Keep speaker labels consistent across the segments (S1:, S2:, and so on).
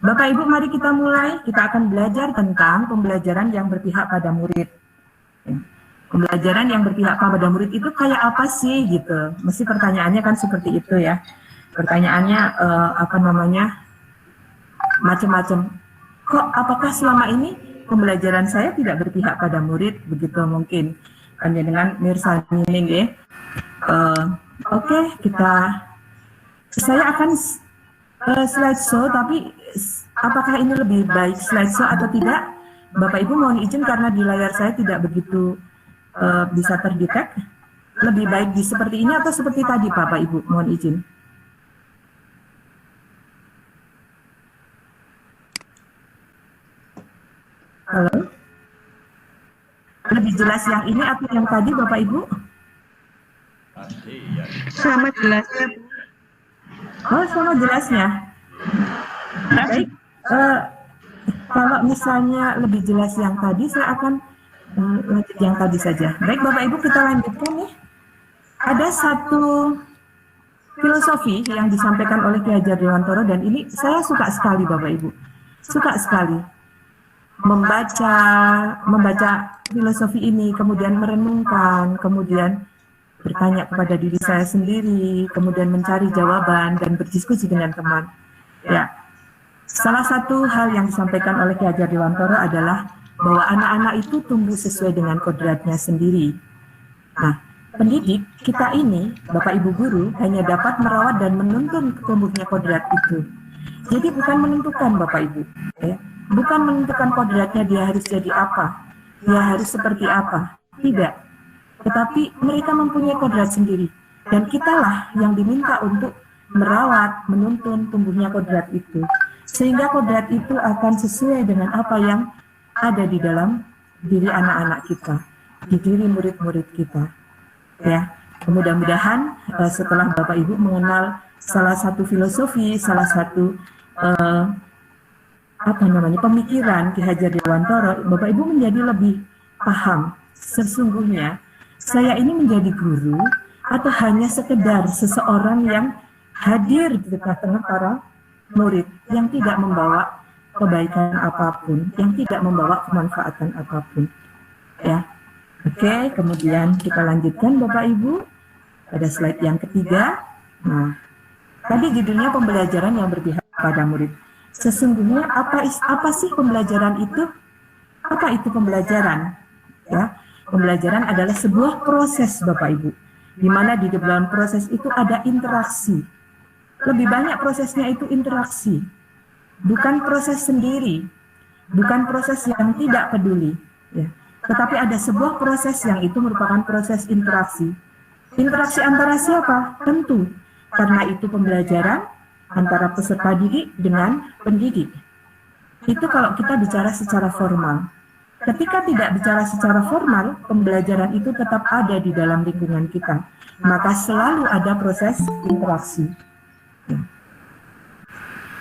S1: Bapak Ibu, mari kita mulai. Kita akan belajar tentang pembelajaran yang berpihak pada murid. Pembelajaran yang berpihak pada murid itu kayak apa sih gitu? Mesti pertanyaannya kan seperti itu ya. Pertanyaannya macam-macam. Kok apakah selama ini pembelajaran saya tidak berpihak pada murid? Begitu mungkin. Hanya dengan mirsani ya. Oke, saya akan slideshow, tapi apakah ini lebih baik slideshow atau tidak? Bapak Ibu mohon izin karena di layar saya tidak begitu bisa terdetek. Lebih baik di seperti ini atau seperti tadi Bapak Ibu, mohon izin. Halo? Lebih jelas yang ini atau yang tadi Bapak Ibu?
S2: Sama jelasnya.
S1: Oh, sama jelasnya. Baik, kalau misalnya lebih jelas yang tadi, saya akan lanjut yang tadi saja. Baik, Bapak Ibu, kita lanjutkan nih. Ada satu filosofi yang disampaikan oleh Ki Hajar Dewantoro, dan ini saya suka sekali Bapak Ibu. Suka sekali membaca filosofi ini, kemudian merenungkan, kemudian bertanya kepada diri saya sendiri, kemudian mencari jawaban dan berdiskusi dengan teman. Ya, salah satu hal yang disampaikan oleh Ki Hajar Dewantoro adalah bahwa anak-anak itu tumbuh sesuai dengan kodratnya sendiri. Nah, pendidik kita ini, Bapak Ibu guru, hanya dapat merawat dan menuntun tumbuhnya kodrat itu. Jadi bukan menentukan Bapak Ibu, ya. Bukan menentukan kodratnya dia harus jadi apa, dia harus seperti apa, tidak. Tetapi mereka mempunyai kodrat sendiri, dan kitalah yang diminta untuk merawat, menuntun tumbuhnya kodrat itu, sehingga kodrat itu akan sesuai dengan apa yang ada di dalam diri anak-anak kita, di diri murid-murid kita. Ya, mudah-mudahan setelah Bapak Ibu mengenal salah satu filosofi, salah satu pemikiran Ki Hajar Dewantoro, Bapak Ibu menjadi lebih paham sesungguhnya saya ini menjadi guru atau hanya sekedar seseorang yang hadir di tengah-tengah para murid yang tidak membawa kebaikan apapun, yang tidak membawa kemanfaatan apapun. Ya, oke. Kemudian kita lanjutkan Bapak Ibu pada slide yang ketiga. Nah, tadi judulnya pembelajaran yang berpihak pada murid. Sesungguhnya apa sih pembelajaran itu? Apa itu pembelajaran? Ya. Pembelajaran adalah sebuah proses Bapak Ibu, di mana di dalam proses itu ada interaksi. Lebih banyak prosesnya itu interaksi, bukan proses sendiri, bukan proses yang tidak peduli, ya. Tetapi ada sebuah proses yang itu merupakan proses interaksi. Interaksi antara siapa? Tentu, karena itu pembelajaran antara peserta didik dengan pendidik. Itu kalau kita bicara secara formal. Ketika tidak bicara secara formal, pembelajaran itu tetap ada di dalam lingkungan kita. Maka selalu ada proses interaksi.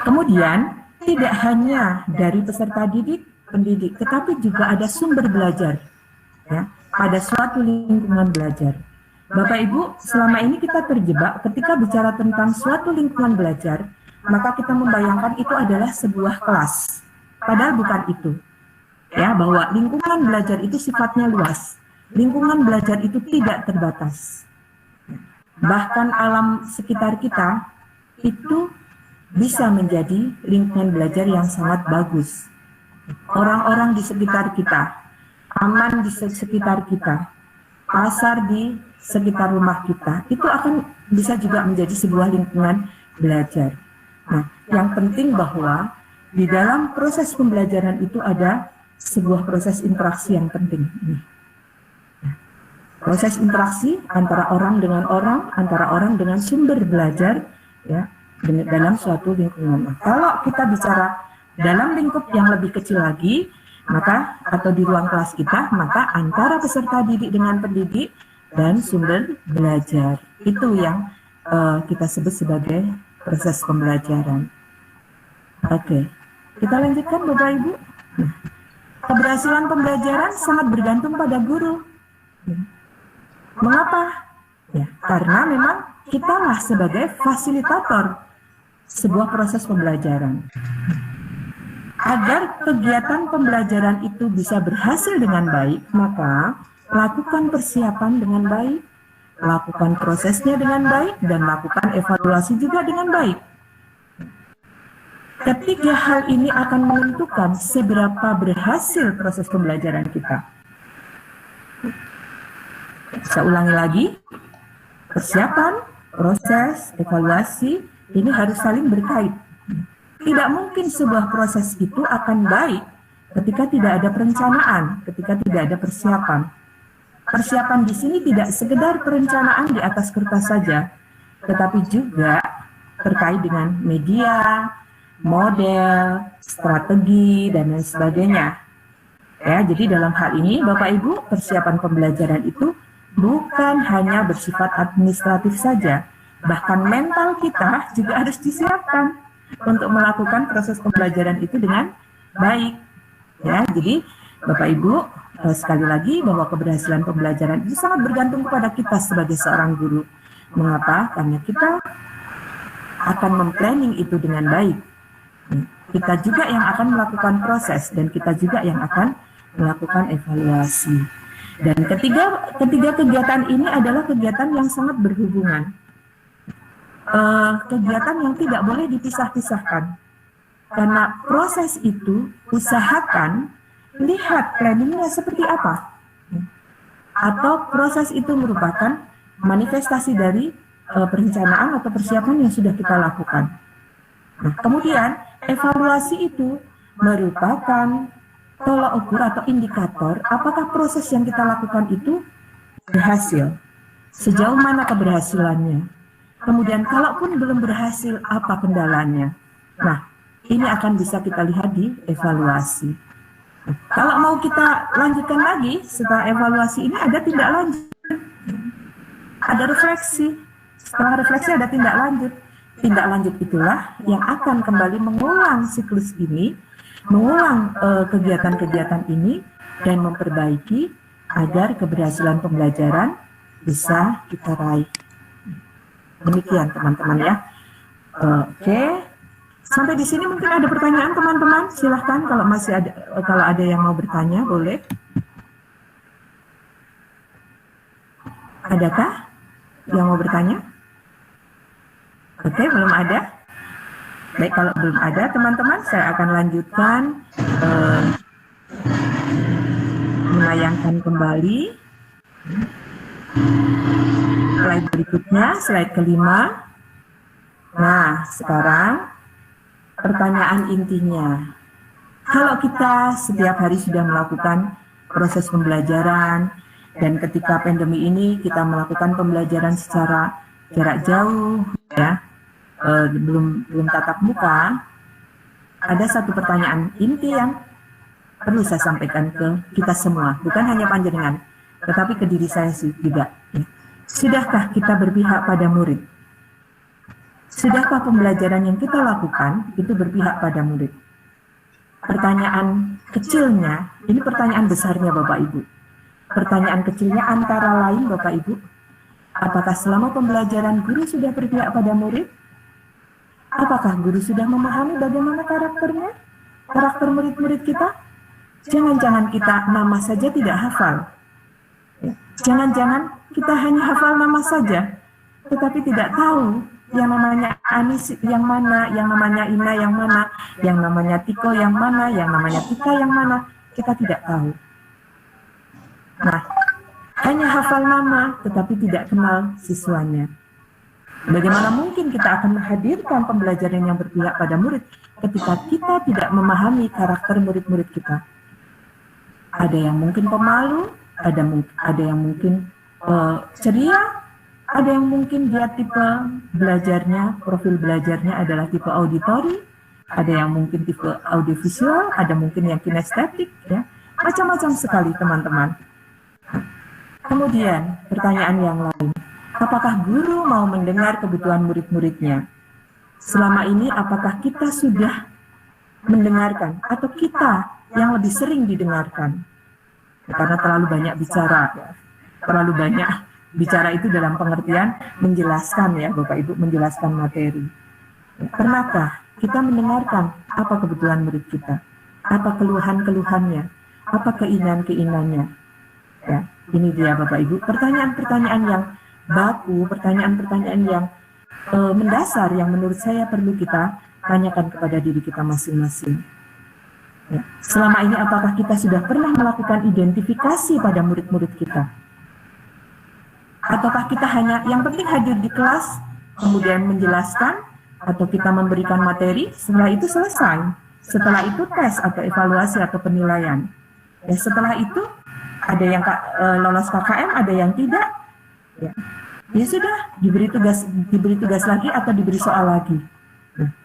S1: Kemudian, tidak hanya dari peserta didik, pendidik, tetapi juga ada sumber belajar. Ya, pada suatu lingkungan belajar. Bapak Ibu, selama ini kita terjebak ketika bicara tentang suatu lingkungan belajar, maka kita membayangkan itu adalah sebuah kelas. Padahal bukan itu. Ya, bahwa lingkungan belajar itu sifatnya luas. Lingkungan belajar itu tidak terbatas. Bahkan alam sekitar kita itu bisa menjadi lingkungan belajar yang sangat bagus. Orang-orang di sekitar kita, taman di sekitar kita, pasar di sekitar rumah kita, itu akan bisa juga menjadi sebuah lingkungan belajar. Nah, yang penting bahwa di dalam proses pembelajaran itu ada sebuah proses interaksi yang penting. Proses interaksi antara orang dengan orang, antara orang dengan sumber belajar, ya, dalam suatu lingkungan. Nah, kalau kita bicara dalam lingkup yang lebih kecil lagi, maka atau di ruang kelas kita, maka antara peserta didik dengan pendidik dan sumber belajar. Itu yang kita sebut sebagai proses pembelajaran. Oke, kita lanjutkan Bapak Ibu. Keberhasilan pembelajaran sangat bergantung pada guru. Mengapa? Ya, karena memang kitalah sebagai fasilitator sebuah proses pembelajaran. Agar kegiatan pembelajaran itu bisa berhasil dengan baik, maka lakukan persiapan dengan baik, lakukan prosesnya dengan baik, dan lakukan evaluasi juga dengan baik. Ketiga hal ini akan menentukan seberapa berhasil proses pembelajaran kita. Saya ulangi lagi, persiapan, proses, evaluasi, ini harus saling berkait. Tidak mungkin sebuah proses itu akan baik ketika tidak ada perencanaan, ketika tidak ada persiapan. Persiapan di sini tidak sekedar perencanaan di atas kertas saja, tetapi juga terkait dengan media, model, strategi, dan lain sebagainya. Ya, jadi dalam hal ini, Bapak Ibu, persiapan pembelajaran itu bukan hanya bersifat administratif saja, bahkan mental kita juga harus disiapkan untuk melakukan proses pembelajaran itu dengan baik. Ya, jadi Bapak Ibu, sekali lagi bahwa keberhasilan pembelajaran itu sangat bergantung kepada kita sebagai seorang guru. Mengapa? Karena kita akan memplanning itu dengan baik. Kita juga yang akan melakukan proses dan kita juga yang akan melakukan evaluasi. Dan ketiga kegiatan ini adalah kegiatan yang sangat berhubungan. Kegiatan yang tidak boleh dipisah-pisahkan. Karena proses itu usahakan lihat planningnya seperti apa. Atau proses itu merupakan manifestasi dari perencanaan atau persiapan yang sudah kita lakukan. Nah, kemudian evaluasi itu merupakan tolak ukur atau indikator apakah proses yang kita lakukan itu berhasil. Sejauh mana keberhasilannya. Kemudian kalaupun belum berhasil, apa kendalanya? Nah, ini akan bisa kita lihat di evaluasi. Nah, kalau mau kita lanjutkan lagi, setelah evaluasi ini ada tindak lanjut. Ada refleksi. Setelah refleksi ada tindak lanjut. Tindak lanjut itulah yang akan kembali mengulang siklus ini, mengulang kegiatan-kegiatan ini, dan memperbaiki agar keberhasilan pembelajaran bisa kita raih. Demikian teman-teman ya. Oke. Sampai di sini mungkin ada pertanyaan teman-teman. Silahkan kalau masih ada, kalau ada yang mau bertanya boleh. Adakah yang mau bertanya? Oke, belum ada. Baik, kalau belum ada teman-teman, saya akan lanjutkan menayangkan kembali slide berikutnya, slide kelima. Nah, sekarang pertanyaan intinya. Kalau kita setiap hari sudah melakukan proses pembelajaran, dan ketika pandemi ini kita melakukan pembelajaran secara jarak jauh, ya, belum tatap muka, ada satu pertanyaan inti yang perlu saya sampaikan ke kita semua, bukan hanya panjenengan, tetapi ke diri saya juga. Ya. Sudahkah kita berpihak pada murid? Sudahkah pembelajaran yang kita lakukan itu berpihak pada murid? Pertanyaan kecilnya, ini pertanyaan besarnya Bapak Ibu. Pertanyaan kecilnya antara lain Bapak Ibu, apakah selama pembelajaran guru sudah berpihak pada murid? Apakah guru sudah memahami bagaimana karakternya? Karakter murid-murid kita? Jangan-jangan kita nama saja tidak hafal. Jangan-jangan kita hanya hafal nama saja, tetapi tidak tahu yang namanya Anis yang mana, yang namanya Ina yang mana, yang namanya Tiko yang mana, yang namanya Tika yang mana, kita tidak tahu. Nah, hanya hafal nama, tetapi tidak kenal siswanya. Bagaimana mungkin kita akan menghadirkan pembelajaran yang berpihak pada murid ketika kita tidak memahami karakter murid-murid kita? Ada yang mungkin pemalu, ada yang mungkin ceria, ada yang mungkin dia tipe belajarnya, profil belajarnya adalah tipe auditori, ada yang mungkin tipe audiovisual, ada mungkin yang kinestetik, ya, macam-macam sekali teman-teman. Kemudian pertanyaan yang lain, apakah guru mau mendengar kebutuhan murid-muridnya? Selama ini apakah kita sudah mendengarkan atau kita yang lebih sering didengarkan? Karena terlalu banyak bicara, terlalu banyak bicara itu dalam pengertian menjelaskan ya Bapak Ibu, menjelaskan materi. Pernahkah kita mendengarkan apa kebutuhan murid kita? apa keluhan-keluhannya, apa keinginan-keinginannya. Ya, ini dia Bapak Ibu, pertanyaan-pertanyaan yang baku, pertanyaan-pertanyaan yang mendasar yang menurut saya perlu kita tanyakan kepada diri kita masing-masing. Ya. Selama ini apakah kita sudah pernah melakukan identifikasi pada murid-murid kita? Ataukah kita hanya yang penting hadir di kelas, kemudian menjelaskan, atau kita memberikan materi, setelah itu selesai. Setelah itu tes atau evaluasi atau penilaian. Ya, setelah itu ada yang lolos KKM, ada yang tidak. Ya sudah, diberi tugas lagi atau diberi soal lagi.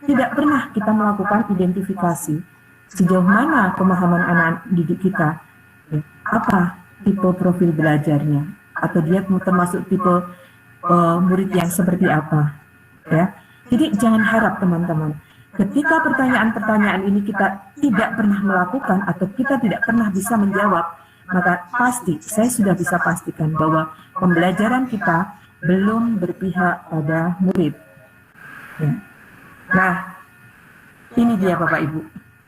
S1: Tidak pernah kita melakukan identifikasi sejauh mana pemahaman anak didik kita, apa tipe profil belajarnya, atau dia termasuk tipe murid yang seperti apa. Ya, jadi jangan harap teman-teman, ketika pertanyaan-pertanyaan ini kita tidak pernah melakukan atau kita tidak pernah bisa menjawab, maka pasti saya sudah bisa pastikan bahwa pembelajaran kita belum berpihak pada murid. Ya. Nah, ini dia Bapak Ibu,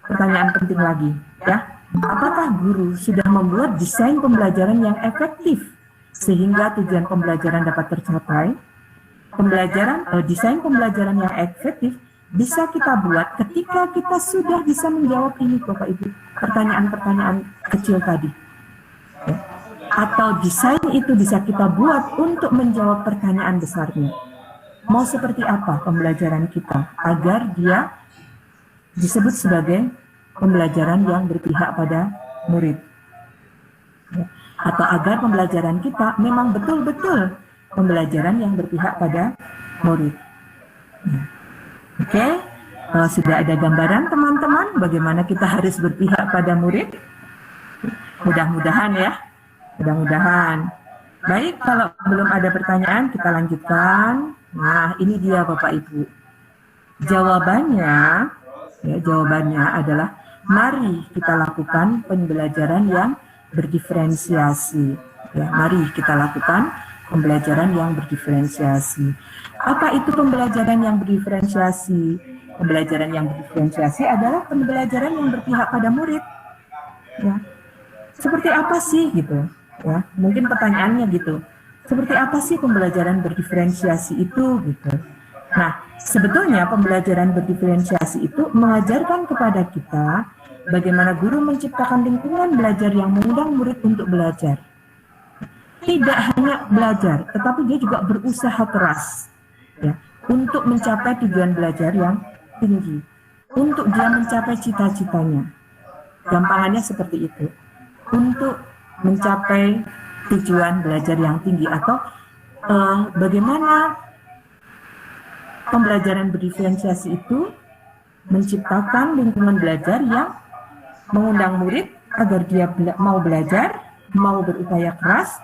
S1: pertanyaan penting lagi, ya. Apakah guru sudah membuat desain pembelajaran yang efektif sehingga tujuan pembelajaran dapat tercapai? Desain pembelajaran yang efektif bisa kita buat ketika kita sudah bisa menjawab ini Bapak Ibu, pertanyaan-pertanyaan kecil tadi. Ya. Atau desain itu bisa kita buat untuk menjawab pertanyaan besarnya. Mau seperti apa pembelajaran kita agar dia disebut sebagai pembelajaran yang berpihak pada murid. Ya. Atau agar pembelajaran kita memang betul-betul pembelajaran yang berpihak pada murid. Ya. Oke, sudah ada gambaran teman-teman bagaimana kita harus berpihak pada murid? Mudah-mudahan ya. Mudah-mudahan. Baik, kalau belum ada pertanyaan kita lanjutkan. Nah, ini dia Bapak Ibu. Jawabannya adalah mari kita lakukan pembelajaran yang berdiferensiasi. Ya, mari kita lakukan pembelajaran yang berdiferensiasi. Apa itu pembelajaran yang berdiferensiasi? Pembelajaran yang berdiferensiasi adalah pembelajaran yang berpihak pada murid. Ya. Seperti apa sih gitu? Ya, mungkin pertanyaannya gitu. Seperti apa sih pembelajaran berdiferensiasi itu gitu. Nah, sebetulnya pembelajaran berdiferensiasi itu mengajarkan kepada kita bagaimana guru menciptakan lingkungan belajar yang mengundang murid untuk belajar. Tidak hanya belajar, tetapi dia juga berusaha keras ya, untuk mencapai tujuan belajar yang tinggi, untuk dia mencapai cita-citanya. Gampangannya seperti itu. Untuk mencapai tujuan belajar yang tinggi atau bagaimana pembelajaran berdiferensiasi itu menciptakan lingkungan belajar yang mengundang murid agar dia mau belajar, mau berupaya keras,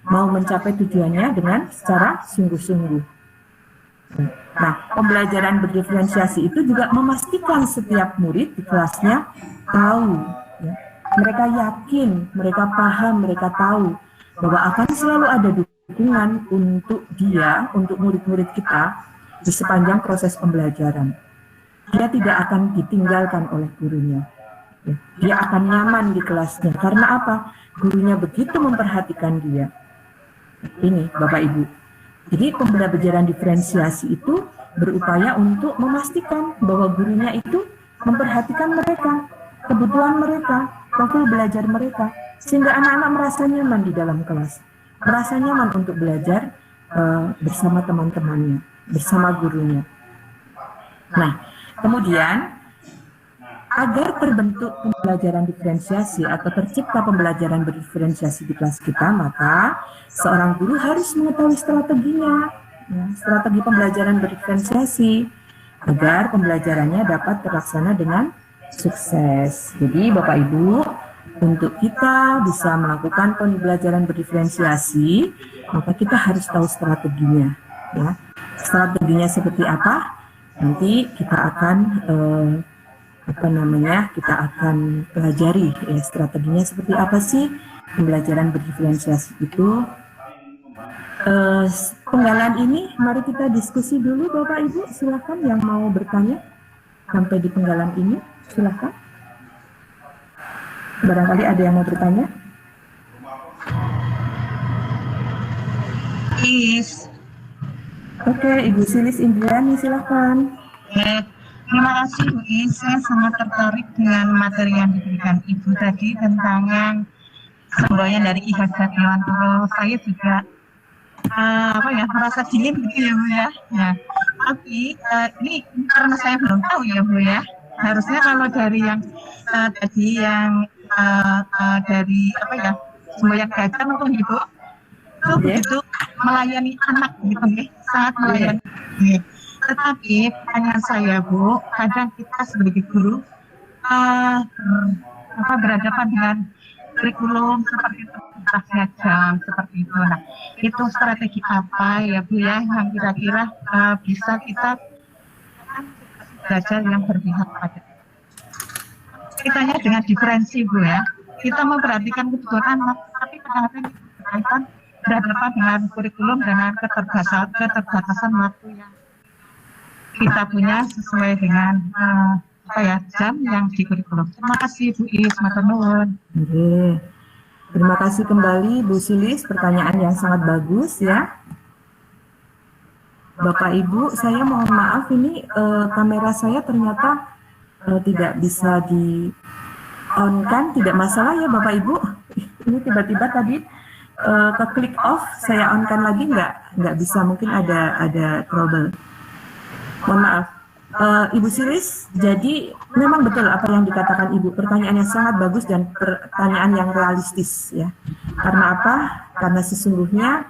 S1: mau mencapai tujuannya dengan secara sungguh-sungguh. Nah, pembelajaran berdiferensiasi itu juga memastikan setiap murid di kelasnya tahu, ya, mereka yakin, mereka paham, mereka tahu bahwa akan selalu ada dukungan untuk dia, untuk murid-murid kita di sepanjang proses pembelajaran. Dia tidak akan ditinggalkan oleh gurunya. Dia akan nyaman di kelasnya. Karena apa? Gurunya begitu memperhatikan dia. Ini Bapak Ibu. Jadi pembelajaran diferensiasi itu berupaya untuk memastikan bahwa gurunya itu memperhatikan mereka, kebutuhan mereka, profil belajar mereka, sehingga anak-anak merasa nyaman di dalam kelas, merasa nyaman untuk belajar bersama teman-temannya, bersama gurunya. Nah, kemudian agar terbentuk pembelajaran diferensiasi atau tercipta pembelajaran berdiferensiasi di kelas kita, maka seorang guru harus mengetahui strateginya, ya, strategi pembelajaran berdiferensiasi agar pembelajarannya dapat terlaksana dengan sukses. Jadi Bapak Ibu, untuk kita bisa melakukan pembelajaran berdiferensiasi, maka kita harus tahu strateginya. Ya. Strateginya seperti apa? Nanti kita akan kita akan pelajari ya, strateginya seperti apa sih pembelajaran berdiferensiasi itu. Penggalan ini mari kita diskusi dulu Bapak Ibu, silakan yang mau bertanya sampai di penggalan ini, silakan. Barangkali ada yang mau bertanya? Oke, Ibu Silis Indriani, silahkan.
S2: Terima kasih Bu Is, saya sangat tertarik dengan materi yang diberikan Ibu tadi tentang yang semboyan dari Ki Hajar Dewantoro. Saya juga merasa dingin gitu ya Bu ya. Nah, tapi ini karena saya belum tahu ya Bu ya. Harusnya kalau dari yang tadi yang dari semboyan gajah untuk Ibu itu begitu melayani anak gitu ya, sangat melayani. Tetapi pertanyaan saya Bu, kadang kita sebagai guru berhadapan dengan kurikulum seperti itu, jam seperti itu. Nah, itu strategi apa ya Bu ya yang kira-kira bisa kita belajar yang berpihak pada kitanya dengan diferensi Bu ya. Kita memperhatikan kebutuhan anak, tapi kadang-kadang kita berhadapan dengan kurikulum dengan keterbatasan waktu yang kita punya sesuai dengan jam yang di kurikulum. Terima kasih Bu Is, matur nuwun.
S1: Terima kasih kembali Bu Silis, pertanyaan yang sangat bagus ya. Bapak Ibu, saya mohon maaf ini kamera saya ternyata tidak bisa di on kan, tidak masalah ya Bapak Ibu. Ini tiba-tiba tadi ke klik off, saya on kan lagi nggak bisa, mungkin ada trouble. Mohon maaf. Ibu Silis, jadi memang betul apa yang dikatakan Ibu, pertanyaan yang sangat bagus dan pertanyaan yang realistis ya. Karena apa? Karena sesungguhnya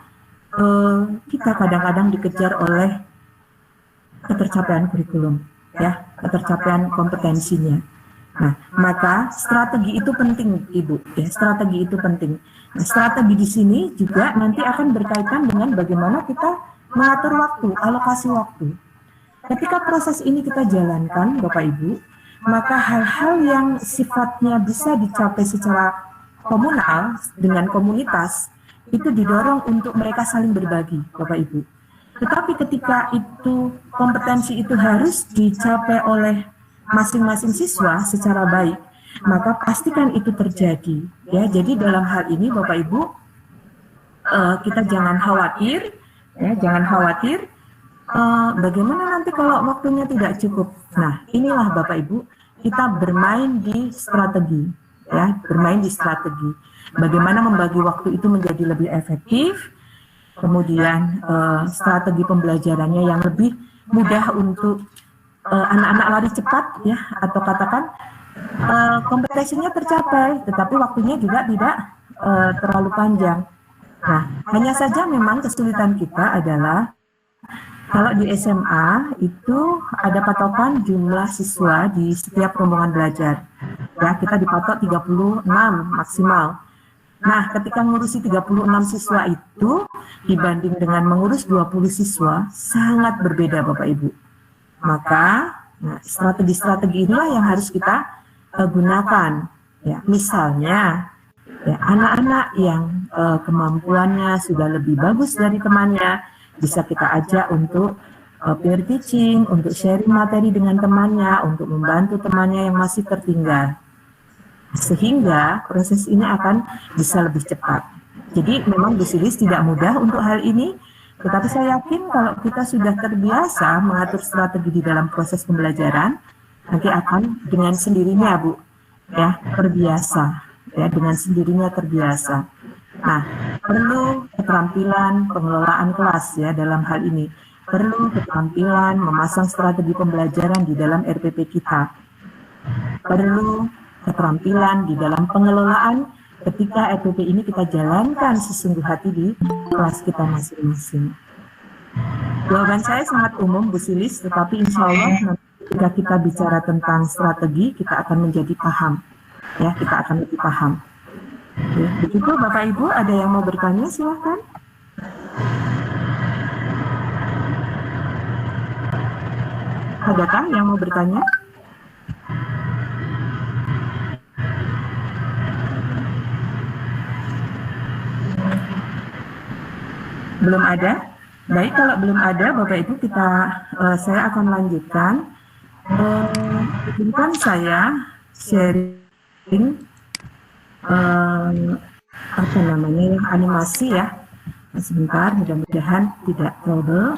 S1: kita kadang-kadang dikejar oleh ketercapaian kurikulum ya, ketercapaian kompetensinya. Nah, maka strategi itu penting Ibu ya, strategi itu penting. Nah, strategi di sini juga nanti akan berkaitan dengan bagaimana kita mengatur waktu, alokasi waktu. Ketika proses ini kita jalankan, Bapak Ibu, maka hal-hal yang sifatnya bisa dicapai secara komunal dengan komunitas, itu didorong untuk mereka saling berbagi, Bapak Ibu. Tetapi ketika itu kompetensi itu harus dicapai oleh masing-masing siswa secara baik, maka pastikan itu terjadi. Ya, jadi dalam hal ini, Bapak Ibu, kita jangan khawatir, ya, jangan khawatir. Bagaimana nanti kalau waktunya tidak cukup? Nah, inilah Bapak Ibu, kita bermain di strategi, ya, bermain di strategi. Bagaimana membagi waktu itu menjadi lebih efektif, kemudian strategi pembelajarannya yang lebih mudah untuk anak-anak lari cepat, ya, atau katakan kompetensinya tercapai, tetapi waktunya juga tidak terlalu panjang. Nah, hanya saja memang kesulitan kita adalah kalau di SMA itu ada patokan jumlah siswa di setiap rombongan belajar. Ya, kita dipatok 36 maksimal. Nah, ketika ngurusi 36 siswa itu dibanding dengan mengurus 20 siswa sangat berbeda Bapak Ibu. Maka strategi-strategi inilah yang harus kita gunakan. Ya, misalnya ya, anak-anak yang kemampuannya sudah lebih bagus dari temannya bisa kita ajak untuk peer teaching, untuk sharing materi dengan temannya, untuk membantu temannya yang masih tertinggal. Sehingga proses ini akan bisa lebih cepat. Jadi memang Bu Silis tidak mudah untuk hal ini, tetapi saya yakin kalau kita sudah terbiasa mengatur strategi di dalam proses pembelajaran, nanti akan dengan sendirinya Bu, ya, terbiasa, ya, dengan sendirinya terbiasa. Nah, perlu keterampilan pengelolaan kelas ya dalam hal ini. Perlu keterampilan memasang strategi pembelajaran di dalam RPP kita. Perlu keterampilan di dalam pengelolaan ketika RPP ini kita jalankan sesungguh hati di kelas kita masing-masing. Jawaban saya sangat umum Bu Silis, tetapi insya Allah ketika kita bicara tentang strategi, kita akan menjadi paham. Ya, kita akan lebih paham. Oke, begitu Bapak Ibu, ada yang mau bertanya silahkan. Adakah yang mau bertanya? Belum ada? Baik, kalau belum ada Bapak Ibu, saya akan lanjutkan. Izinkan saya sharing apa namanya animasi ya. Sebentar, mudah-mudahan tidak trouble.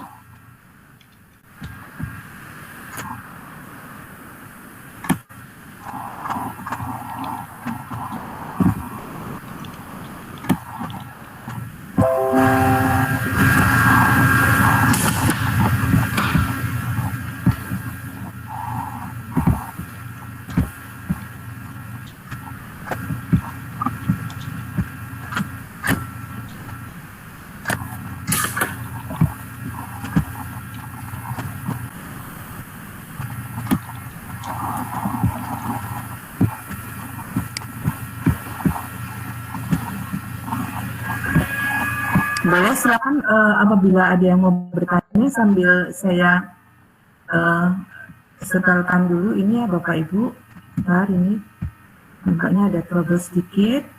S1: Boleh silakan apabila ada yang mau bertanya sambil saya setelkan dulu ini ya Bapak Ibu. Bentar, ini nampaknya ada trouble sedikit.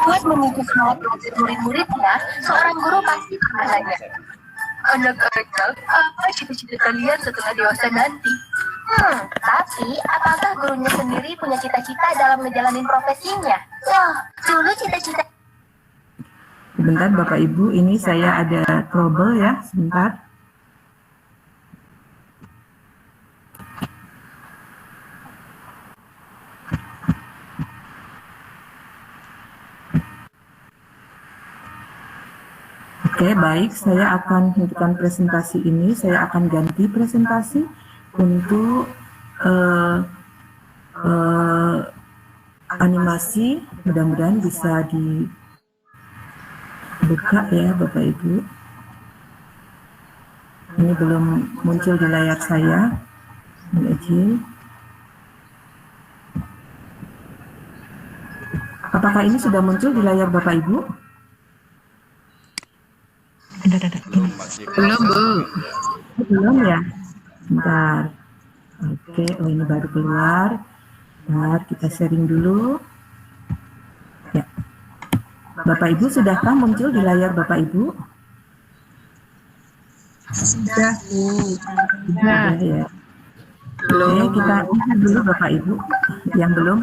S3: Buat memicu semangat belajar murid-muridnya, seorang guru pasti pernah nanya, anak-anak, apa cita-cita kalian setelah dewasa nanti? Tapi apakah gurunya sendiri punya cita-cita dalam ngejalanin profesinya? Dulu cita-cita.
S1: Sebentar Bapak Ibu, ini saya ada trouble ya, sebentar. Oke, baik. Saya akan hentikan presentasi ini. Saya akan ganti presentasi untuk animasi. Mudah-mudahan bisa dibuka ya, Bapak Ibu. Ini belum muncul di layar saya. Apakah ini sudah muncul di layar Bapak Ibu?
S2: Belum, Bu.
S1: Belum ya? Bentar. Oke, oh ini baru keluar. Bentar, kita sharing dulu. Ya. Bapak Ibu, sudahkah muncul di layar Bapak Ibu?
S2: Sudah, Bu.
S1: Sudah ya. Oke, kita lihat dulu Bapak Ibu. Yang belum,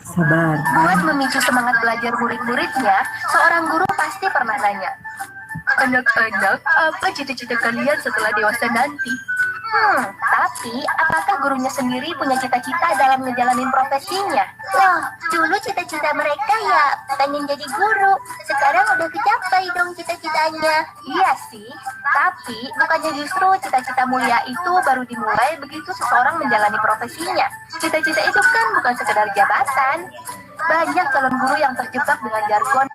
S1: sabar.
S3: Buat memicu semangat belajar murid-muridnya, seorang guru pasti pernah nanya, anak-anak, apa cita-cita kalian setelah dewasa nanti? Tapi apakah gurunya sendiri punya cita-cita dalam ngejalanin profesinya? Dulu cita-cita mereka ya pengen jadi guru. Sekarang udah kecapai dong cita-citanya. Iya sih, tapi bukannya justru cita-cita mulia itu baru dimulai begitu seseorang menjalani profesinya. Cita-cita itu kan bukan sekedar jabatan. Banyak calon guru yang terjebak dengan jargon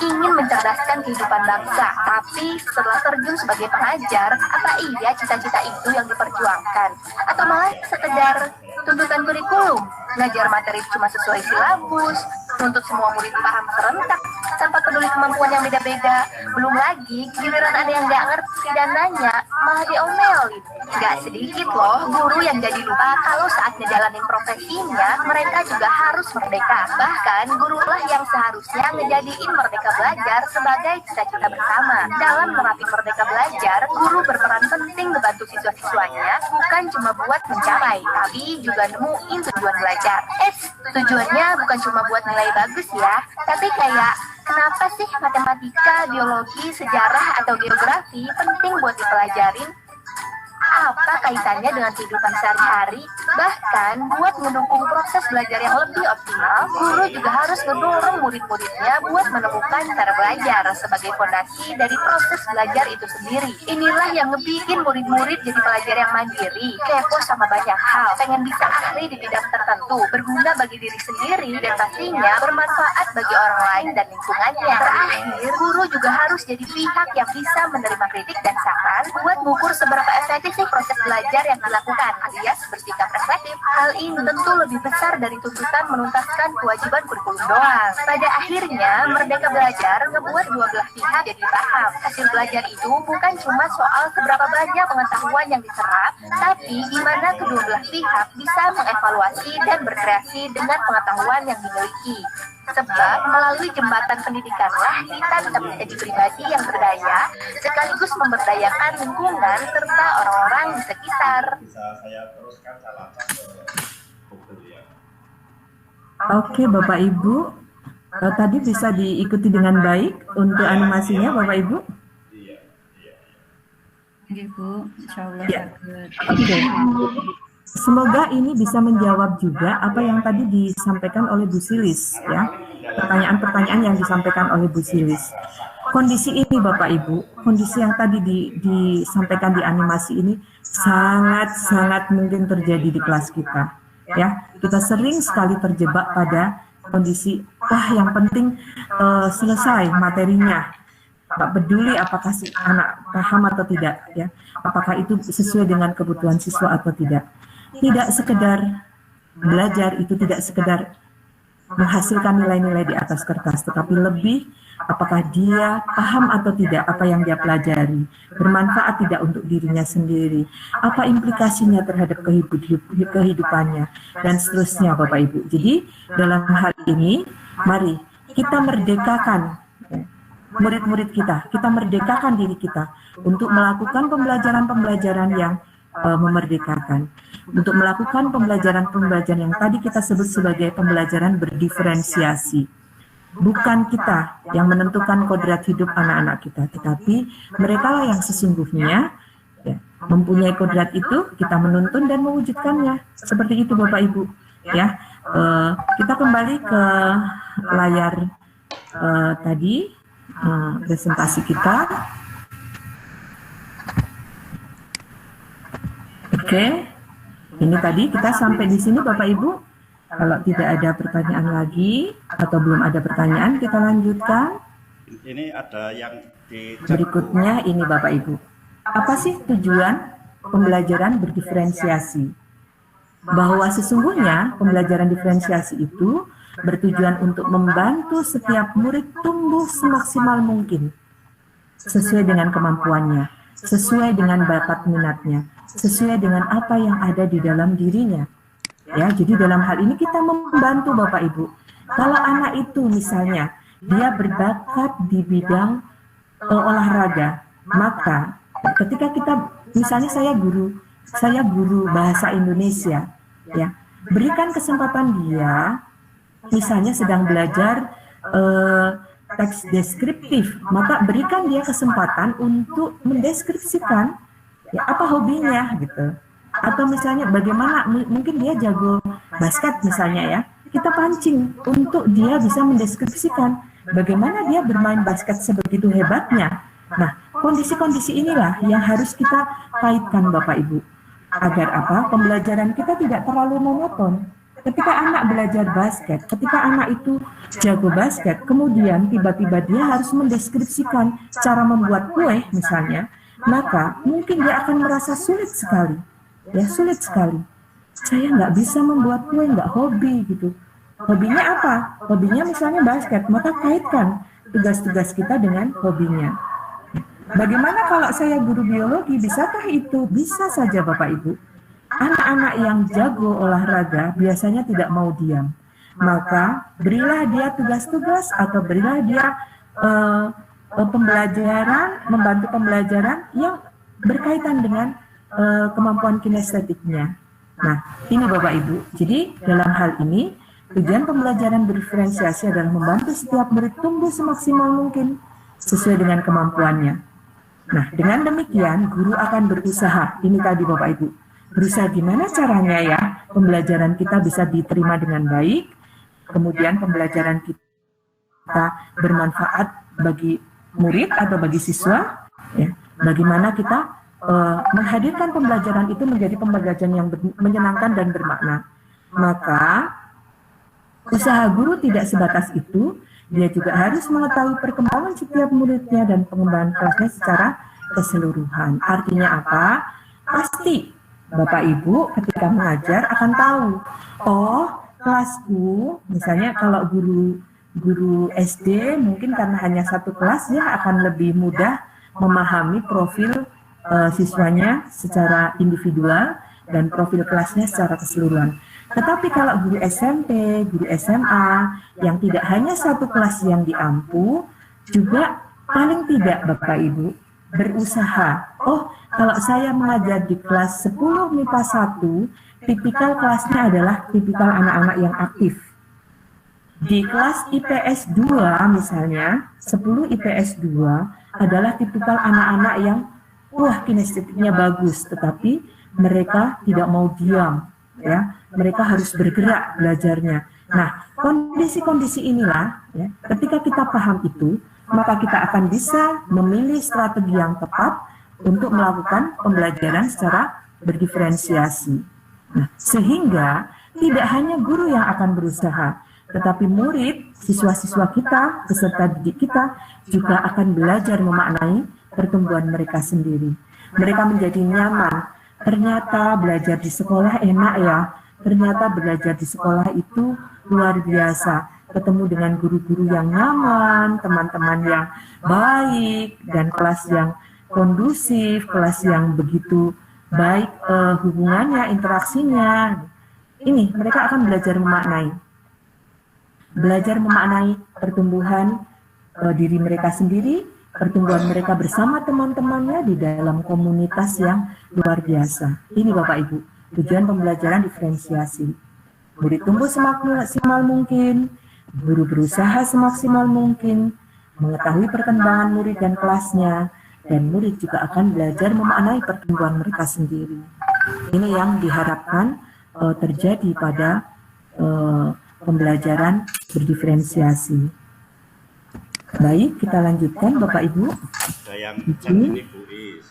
S3: ingin mencerdaskan kehidupan bangsa, tapi setelah terjun sebagai pengajar, apa iya cita-cita itu yang diperjuangkan? Atau malah sekedar tuntutan kurikulum, ngajar materi cuma sesuai silabus, nuntut semua murid paham serentak, tanpa peduli kemampuan yang beda-beda. Belum lagi, giliran ada yang nggak ngerti dan nanya, malah diomelin. Nggak sedikit loh guru yang jadi lupa kalau saat ngejalanin profesinya, mereka juga harus merdeka. Bahkan, gurulah yang seharusnya ngejadiin merdeka belajar sebagai cita-cita bersama. Dalam menerapin merdeka belajar, guru berperan penting membantu siswa-siswanya, bukan cuma buat mencapai, tapi juga nemuin tujuan belajar. Tujuannya bukan cuma buat nilai bagus ya, tapi kayak kenapa sih matematika, biologi, sejarah, atau geografi penting buat dipelajarin? Apa kaitannya dengan kehidupan sehari-hari? Bahkan, buat mendukung proses belajar yang lebih optimal, guru juga harus mendorong murid-muridnya buat menemukan cara belajar sebagai fondasi dari proses belajar itu sendiri. Inilah yang ngebikin murid-murid jadi pelajar yang mandiri, kepo sama banyak hal, pengen bisa ahli di bidang tertentu, berguna bagi diri sendiri, dan pastinya bermanfaat bagi orang lain dan lingkungannya. Terakhir, guru juga harus jadi pihak yang bisa menerima kritik dan saran buat mengukur seberapa efektif sih proses belajar yang dilakukan, alias bersikap reflektif. Hal ini tentu lebih besar dari tuntutan menuntaskan kewajiban kurikulum doang. Pada akhirnya, merdeka belajar ngebuat dua belah pihak jadi paham. Hasil belajar itu bukan cuma soal seberapa banyak pengetahuan yang diserap, tapi gimana kedua belah pihak bisa mengevaluasi dan berkreasi dengan pengetahuan yang dimiliki. Sebab melalui jembatan pendidikanlah kita bisa menjadi pribadi yang berdaya, sekaligus memberdayakan lingkungan serta orang-orang di sekitar.
S4: Bisa saya teruskan salahkan ke Google ya.
S1: Oke Bapak Ibu, tadi bisa diikuti dengan baik untuk animasinya Bapak Ibu?
S4: Iya, iya.
S5: Ibu, insya Allah
S1: Ya. Oke. Semoga ini bisa menjawab juga apa yang tadi disampaikan oleh Bu Silis, ya. Pertanyaan-pertanyaan yang disampaikan oleh Bu Silis. Kondisi ini Bapak Ibu, kondisi yang tadi disampaikan di animasi ini sangat-sangat mungkin terjadi di kelas kita. Ya, kita sering sekali terjebak pada kondisi, yang penting selesai materinya. Nggak peduli apakah si anak paham atau tidak, ya. Apakah itu sesuai dengan kebutuhan siswa atau tidak. Tidak sekedar belajar itu tidak sekedar menghasilkan nilai-nilai di atas kertas, tetapi lebih apakah dia paham atau tidak apa yang dia pelajari, bermanfaat tidak untuk dirinya sendiri, apa implikasinya terhadap kehidupannya, dan seterusnya Bapak Ibu. Jadi dalam hal ini, mari kita merdekakan murid-murid kita merdekakan diri kita untuk melakukan pembelajaran-pembelajaran yang memerdekakan, untuk melakukan pembelajaran-pembelajaran yang tadi kita sebut sebagai pembelajaran berdiferensiasi. Bukan kita yang menentukan kodrat hidup anak-anak kita, tetapi mereka lah yang sesungguhnya ya, mempunyai kodrat itu, kita menuntun dan mewujudkannya. Seperti itu Bapak Ibu. Ya, kita kembali ke layar tadi presentasi kita. Oke, ini tadi kita sampai di sini Bapak Ibu. Kalau tidak ada pertanyaan lagi atau belum ada pertanyaan, kita lanjutkan.
S4: Ini ada yang di
S1: Berikutnya ini Bapak Ibu. Apa sih tujuan pembelajaran berdiferensiasi? Bahwa sesungguhnya pembelajaran diferensiasi itu bertujuan untuk membantu setiap murid tumbuh semaksimal mungkin sesuai dengan kemampuannya, sesuai dengan bakat minatnya, sesuai dengan apa yang ada di dalam dirinya. Ya, jadi dalam hal ini kita membantu Bapak Ibu. Kalau anak itu misalnya dia berbakat di bidang olahraga, maka ketika kita misalnya saya guru bahasa Indonesia, ya, berikan kesempatan dia misalnya sedang belajar teks deskriptif, maka berikan dia kesempatan untuk mendeskripsikan ya, apa hobinya gitu. Atau misalnya bagaimana mungkin dia jago basket misalnya ya, kita pancing untuk dia bisa mendeskripsikan bagaimana dia bermain basket sebegitu hebatnya. Nah, kondisi-kondisi inilah yang harus kita kaitkan Bapak Ibu. Agar apa? Pembelajaran kita tidak terlalu monoton. Ketika anak belajar basket, ketika anak itu jago basket, kemudian tiba-tiba dia harus mendeskripsikan cara membuat kue misalnya, maka mungkin dia akan merasa sulit sekali. Ya, sulit sekali. Saya nggak bisa membuat kue, nggak hobi gitu. Hobinya apa? Hobinya misalnya basket, maka kaitkan tugas-tugas kita dengan hobinya. Bagaimana kalau saya guru biologi, bisakah itu? Bisa saja Bapak Ibu. Anak-anak yang jago olahraga biasanya tidak mau diam. Maka berilah dia tugas-tugas atau berilah dia pembelajaran, membantu pembelajaran yang berkaitan dengan kemampuan kinestetiknya. Nah, ini Bapak Ibu. Jadi dalam hal ini tujuan pembelajaran berdiferensiasi adalah membantu setiap murid tumbuh semaksimal mungkin sesuai dengan kemampuannya. Nah, dengan demikian guru akan berusaha. Ini tadi Bapak Ibu. Berusaha gimana caranya ya pembelajaran kita bisa diterima dengan baik, kemudian pembelajaran kita bermanfaat bagi murid atau bagi siswa, ya. Bagaimana kita menghadirkan pembelajaran itu menjadi pembelajaran yang menyenangkan dan bermakna. Maka usaha guru tidak sebatas itu, dia juga harus mengetahui perkembangan setiap muridnya dan pengembangan kelasnya secara keseluruhan. Artinya apa? pasti Bapak Ibu ketika mengajar akan tahu, oh kelasku, misalnya kalau guru SD mungkin karena hanya satu kelas ya akan lebih mudah memahami profil siswanya secara individual dan profil kelasnya secara keseluruhan. Tetapi kalau guru SMP, guru SMA yang tidak hanya satu kelas yang diampu, juga paling tidak Bapak Ibu berusaha, oh kalau saya mengajar di kelas 10 MIPA 1, tipikal kelasnya adalah tipikal anak-anak yang aktif. Di kelas IPS 2 misalnya, 10 IPS 2 adalah tipikal anak-anak yang wah kinestetiknya bagus, tetapi mereka tidak mau diam, ya. Mereka harus bergerak belajarnya. Nah, kondisi-kondisi inilah, ya, ketika kita paham itu, maka kita akan bisa memilih strategi yang tepat untuk melakukan pembelajaran secara berdiferensiasi. Nah, sehingga tidak hanya guru yang akan berusaha, tetapi murid, siswa-siswa kita, peserta didik kita juga akan belajar memaknai pertumbuhan mereka sendiri. Mereka menjadi nyaman. Ternyata belajar di sekolah enak ya. Ternyata belajar di sekolah itu luar biasa. Ketemu dengan guru-guru yang nyaman, teman-teman yang baik, dan kelas yang kondusif, kelas yang begitu baik hubungannya, interaksinya. Ini mereka akan belajar memaknai. Belajar memaknai pertumbuhan diri mereka sendiri, pertumbuhan mereka bersama teman-temannya di dalam komunitas yang luar biasa. Ini Bapak Ibu, tujuan pembelajaran diferensiasi. Murid tumbuh semaksimal mungkin, guru berusaha semaksimal mungkin, mengetahui perkembangan murid dan kelasnya, dan murid juga akan belajar memaknai pertumbuhan mereka sendiri. Ini yang diharapkan terjadi pada pembelajaran berdiferensiasi. Baik, kita lanjutkan Bapak Ibu.
S4: Ada yang chat ini Bu Is.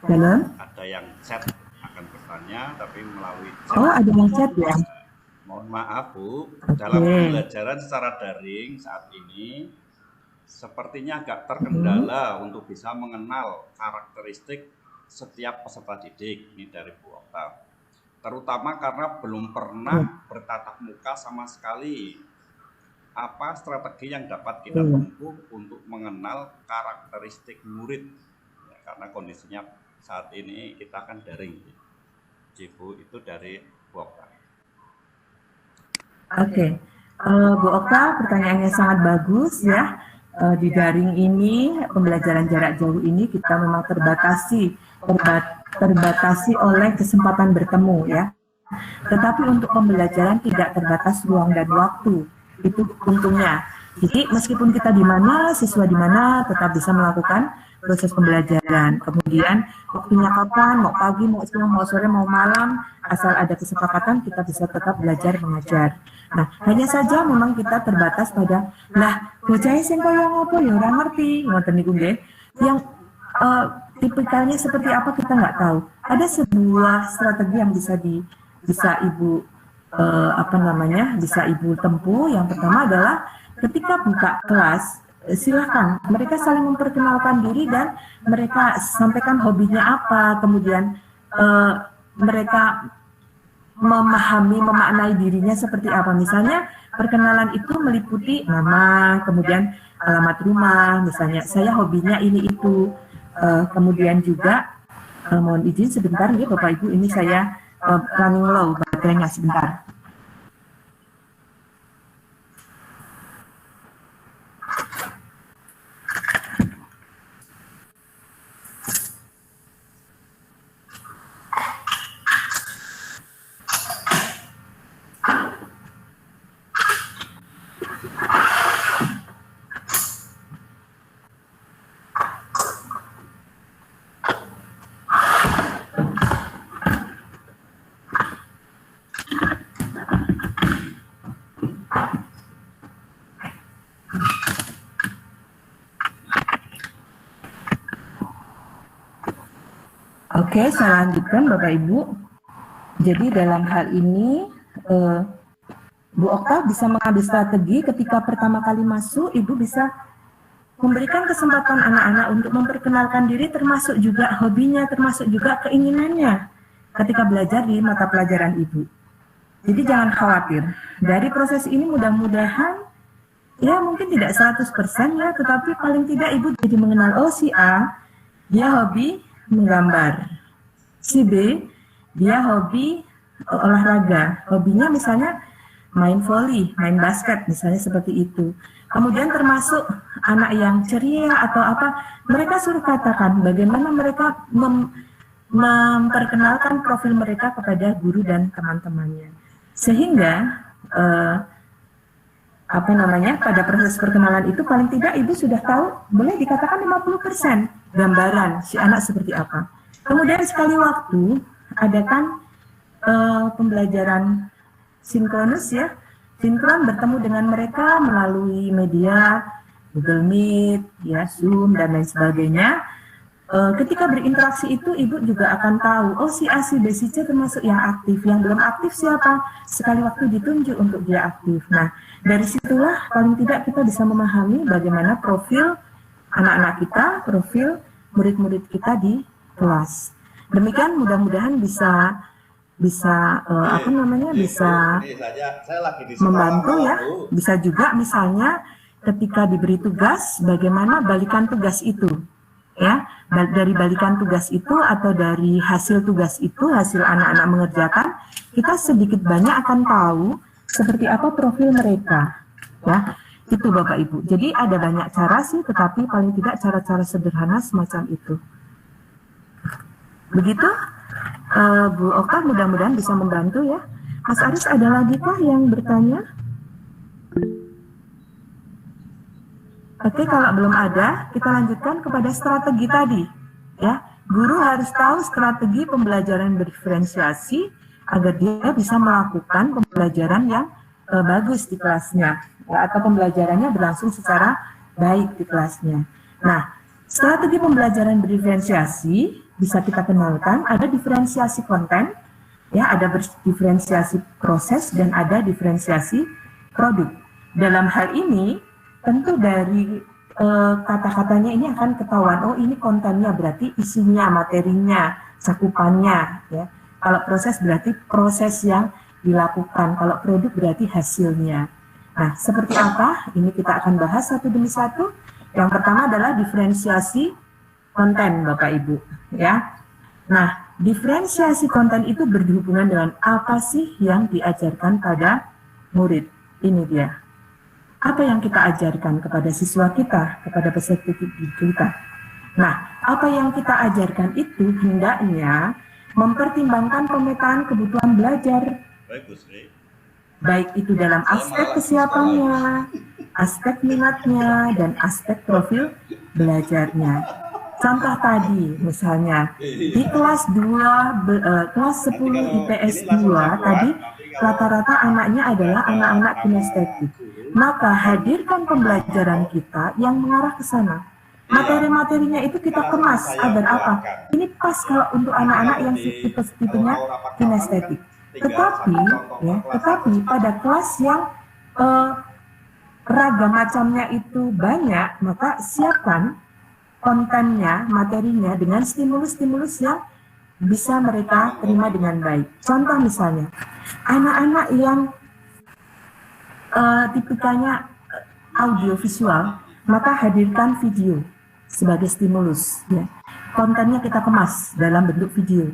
S4: Ada yang chat akan bertanya tapi melalui chat.
S1: Oh, ada yang chat ya.
S4: Mohon maaf Bu, dalam pembelajaran secara daring saat ini sepertinya agak terkendala untuk bisa mengenal karakteristik setiap peserta didik. Ini dari Bu Okta. Terutama karena belum pernah bertatap muka sama sekali. Apa strategi yang dapat kita tempuh untuk mengenal karakteristik murid? Ya, karena kondisinya saat ini kita akan daring. Ibu itu dari Bu Okta. Oke,
S1: Bu Okta, pertanyaannya sangat bagus ya. Di daring ini, pembelajaran jarak jauh ini kita memang terbatasi oleh kesempatan bertemu ya. Tetapi untuk pembelajaran tidak terbatas ruang dan waktu. Itu untungnya. Jadi meskipun kita di mana, siswa di mana, tetap bisa melakukan proses pembelajaran. Kemudian waktunya kapan, mau pagi, mau siang, mau sore, mau malam, asal ada kesepakatan kita bisa tetap belajar mengajar. Nah, hanya saja memang kita terbatas pada lah bocah sing kaya ngopo ya ora ngerti, ngoten niku nggih. Yang tipikalnya seperti apa kita nggak tahu. Ada sebuah strategi yang bisa Ibu bisa Ibu tempuh. Yang pertama adalah ketika buka kelas, silakan mereka saling memperkenalkan diri dan mereka sampaikan hobinya apa, kemudian mereka memaknai dirinya seperti apa. Misalnya perkenalan itu meliputi nama, kemudian alamat rumah, misalnya saya hobinya ini itu, kemudian juga mohon izin sebentar ya Bapak Ibu, ini saya running low baterainya sebentar. Oke, saya lanjutkan Bapak Ibu. Jadi dalam hal ini Bu Okta bisa mengambil strategi ketika pertama kali masuk, Ibu bisa memberikan kesempatan anak-anak untuk memperkenalkan diri, termasuk juga hobinya, termasuk juga keinginannya ketika belajar di mata pelajaran ibu. Jadi jangan khawatir, dari proses ini mudah-mudahan ya mungkin tidak 100% ya, tetapi paling tidak ibu jadi mengenal, oh si A dia hobi menggambar, si B dia hobi olahraga, hobinya misalnya main volley, main basket misalnya seperti itu. Kemudian termasuk anak yang ceria atau apa, mereka suruh katakan bagaimana mereka memperkenalkan profil mereka kepada guru dan teman-temannya. Sehingga pada proses perkenalan itu paling tidak ibu sudah tahu, boleh dikatakan 50% gambaran si anak seperti apa. Kemudian sekali waktu adakan pembelajaran sinkronus ya, sinkron bertemu dengan mereka melalui media Google Meet, ya Zoom dan lain sebagainya. Ketika berinteraksi itu ibu juga akan tahu, oh si A, si B, si C termasuk yang aktif, yang belum aktif siapa, sekali waktu ditunjuk untuk dia aktif. Nah, dari situlah paling tidak kita bisa memahami bagaimana profil anak-anak kita, profil murid-murid kita di kelas. Demikian mudah-mudahan bisa membantu ya. Bisa juga misalnya ketika diberi tugas, bagaimana balikan tugas itu. Ya, dari balikan tugas itu atau dari hasil tugas itu, hasil anak-anak mengerjakan, kita sedikit banyak akan tahu seperti apa profil mereka. Ya, itu Bapak Ibu. Jadi ada banyak cara sih, tetapi paling tidak cara-cara sederhana semacam itu. Begitu, Bu Oka, mudah-mudahan bisa membantu ya. Mas Aris, ada lagi kah yang bertanya? Oke, kalau belum ada, kita lanjutkan kepada strategi tadi. Ya, guru harus tahu strategi pembelajaran berdiferensiasi agar dia bisa melakukan pembelajaran yang bagus di kelasnya, ya, atau pembelajarannya berlangsung secara baik di kelasnya. Nah, strategi pembelajaran berdiferensiasi bisa kita kenalkan, ada diferensiasi konten, ya, ada diferensiasi proses dan ada diferensiasi produk. Dalam hal ini tentu dari kata-katanya ini akan ketahuan, oh ini kontennya berarti isinya, materinya, cakupannya. Ya. Kalau proses berarti proses yang dilakukan, kalau produk berarti hasilnya. Nah, seperti apa? Ini kita akan bahas satu demi satu. Yang pertama adalah diferensiasi konten, Bapak Ibu. Ya. Nah, diferensiasi konten itu berhubungan dengan apa sih yang diajarkan pada murid. Ini dia. Apa yang kita ajarkan kepada siswa kita, kepada peserta kita. Nah, apa yang kita ajarkan itu hendaknya mempertimbangkan pemetaan kebutuhan belajar. Baik itu dalam aspek kesiapannya, aspek minatnya, dan aspek profil belajarnya. Contoh tadi, misalnya, di kelas 10 IPS 2, tadi rata-rata anaknya adalah anak-anak kinestetik. Maka hadirkan pembelajaran kita yang mengarah ke sana. Materi-materinya itu kita kemas agar apa? Ini pas kalau untuk anak-anak yang tipenya kinestetik. Tetapi pada kelas yang ragam macamnya itu banyak, maka siapkan kontennya, materinya dengan stimulus-stimulus yang bisa mereka terima dengan baik. Contoh misalnya, anak-anak yang tipikanya audiovisual, maka hadirkan video sebagai stimulus. Ya. Kontennya kita kemas dalam bentuk video.